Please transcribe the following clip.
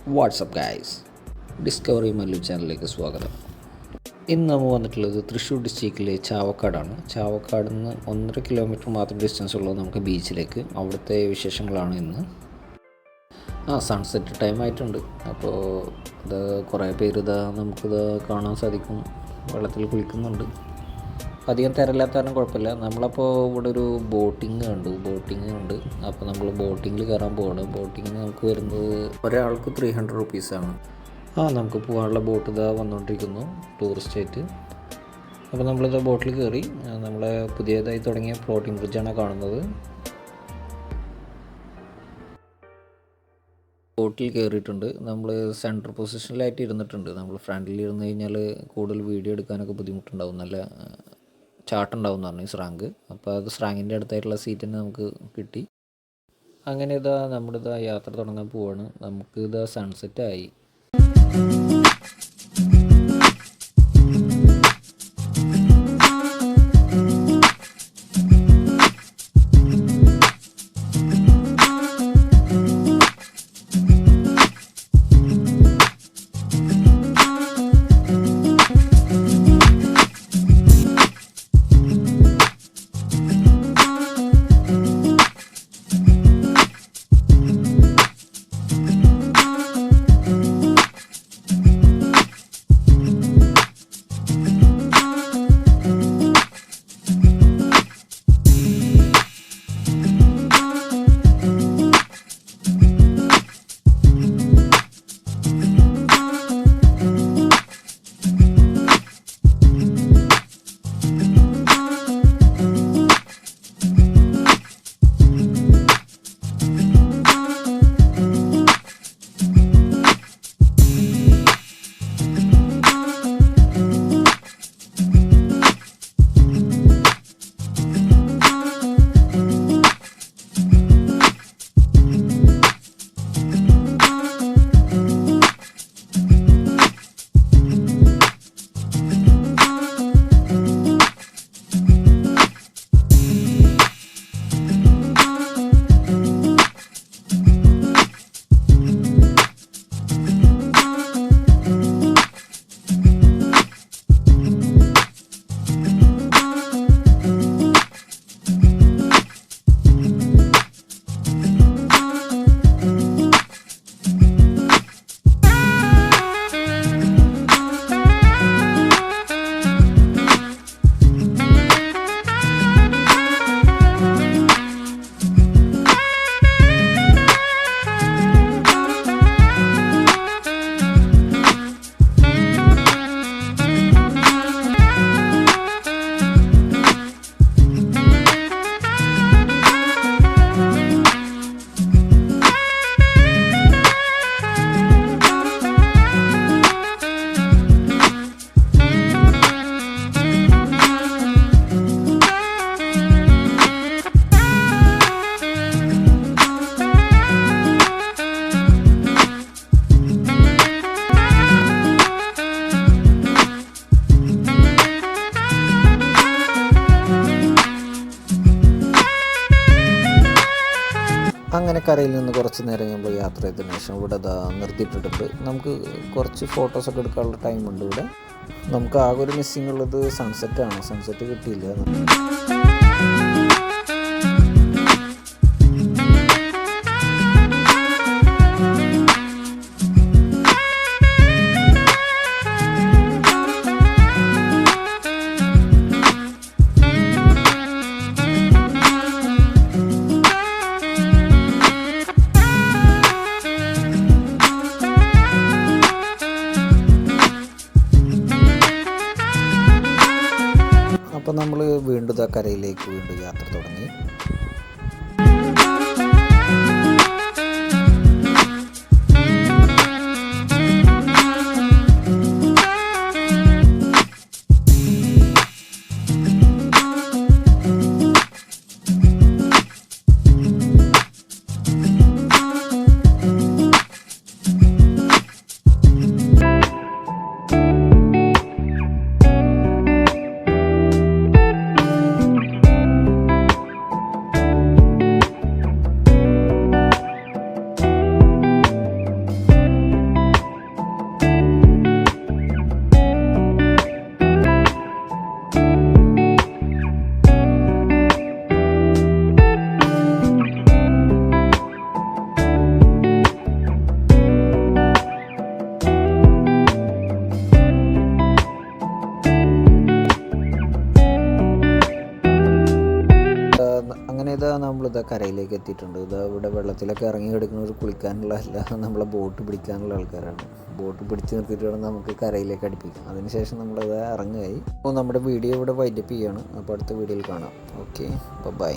WhatsApp guys, discovery Mallu ചാനലിലേക്ക് സ്വാഗതം. ഇന്ന് നമ്മൾ വന്നിട്ടുള്ളത് തൃശ്ശൂർ ഡിസ്ട്രിക്റ്റിലെ ചാവക്കാടാണ്. ചാവക്കാട് നിന്ന് 1.5 കിലോമീറ്റർ മാത്രം ഡിസ്റ്റൻസ് ഉള്ളത് നമുക്ക് ബീച്ചിലേക്ക്. അവിടുത്തെ വിശേഷങ്ങളാണ് ഇന്ന്. സൺസെറ്റ് ടൈം ആയിട്ടുണ്ട്. അപ്പോൾ ഇത് കുറേ പേര് നമുക്കിത് കാണാൻ സാധിക്കും, വെള്ളത്തിൽ കുളിക്കുന്നുണ്ട്. അധികം തിരയില്ലാത്ത കാരണം കുഴപ്പമില്ല. നമ്മളപ്പോൾ ഇവിടെ ഒരു ബോട്ടിങ് ഉണ്ട്. അപ്പോൾ നമ്മൾ ബോട്ടിങ്ങിൽ കയറാൻ പോവാണ്. ബോട്ടിങ്ങിന് നമുക്ക് വരുന്നത് ഒരാൾക്ക് 300 റുപ്പീസാണ്. നമുക്ക് പോകാനുള്ള ബോട്ട് വന്നുകൊണ്ടിരിക്കുന്നു, ടൂറിസ്റ്റ് ആയിട്ട്. അപ്പോൾ നമ്മളിത് ബോട്ടിൽ കയറി. നമ്മളെ പുതിയതായി തുടങ്ങിയ ഫ്ലോട്ടിംഗ് ബ്രിഡ്ജാണ് കാണുന്നത്. ബോട്ടിൽ കയറിയിട്ടുണ്ട്. നമ്മൾ സെൻട്രൽ പൊസിഷനിലായിട്ട് ഇരുന്നിട്ടുണ്ട്. നമ്മൾ ഫ്രണ്ടിൽ ഇരുന്ന് കഴിഞ്ഞാൽ കൂടുതൽ വീഡിയോ എടുക്കാനൊക്കെ ബുദ്ധിമുട്ടുണ്ടാവും. നല്ല ചാട്ടുണ്ടാവും എന്ന് പറഞ്ഞു സ്രാങ്ക്. അപ്പോൾ അത് സ്രാങ്കിൻ്റെ അടുത്തായിട്ടുള്ള സീറ്റ് തന്നെ നമുക്ക് കിട്ടി. അങ്ങനെ നമ്മുടെ യാത്ര തുടങ്ങാൻ പോവാണ്. നമുക്ക് സൺസെറ്റായി. അങ്ങനെ കരയിൽ നിന്ന് കുറച്ച് നേരം നമ്മൾ യാത്ര ചെയ്തതിനു ശേഷം ഇവിടെ നിർത്തിയിട്ടിട്ടുണ്ട്. നമുക്ക് കുറച്ച് ഫോട്ടോസൊക്കെ എടുക്കാനുള്ള ടൈമുണ്ട് ഇവിടെ. നമുക്ക് ആകെ ഒരു മിസ്സിങ് ഉള്ളത് സൺസെറ്റാണ്. സൺസെറ്റ് കിട്ടിയില്ല. അപ്പോൾ നമ്മൾ വീണ്ടും കരയിലേക്ക് യാത്ര തുടങ്ങി. ഇതാ നമ്മളിതാ കരയിലേക്ക് എത്തിയിട്ടുണ്ട്. ഇതാ ഇവിടെ വെള്ളത്തിലൊക്കെ ഇറങ്ങി കിടക്കുന്നവർ കുളിക്കാനുള്ള അല്ല, നമ്മളെ ബോട്ട് പിടിക്കാനുള്ള ആൾക്കാരാണ്. ബോട്ട് പിടിച്ച് നിർത്തിയിട്ട് വേണം നമുക്ക് കരയിലേക്ക് അടുപ്പിക്കാം. അതിനുശേഷം നമ്മളിത് ഇറങ്ങുകയായി. അപ്പോൾ നമ്മുടെ വീഡിയോ ഇവിടെ വൈൻഡപ്പ് ചെയ്യുകയാണ്. അപ്പോൾ അടുത്ത വീഡിയോയിൽ കാണാം. Okay, by.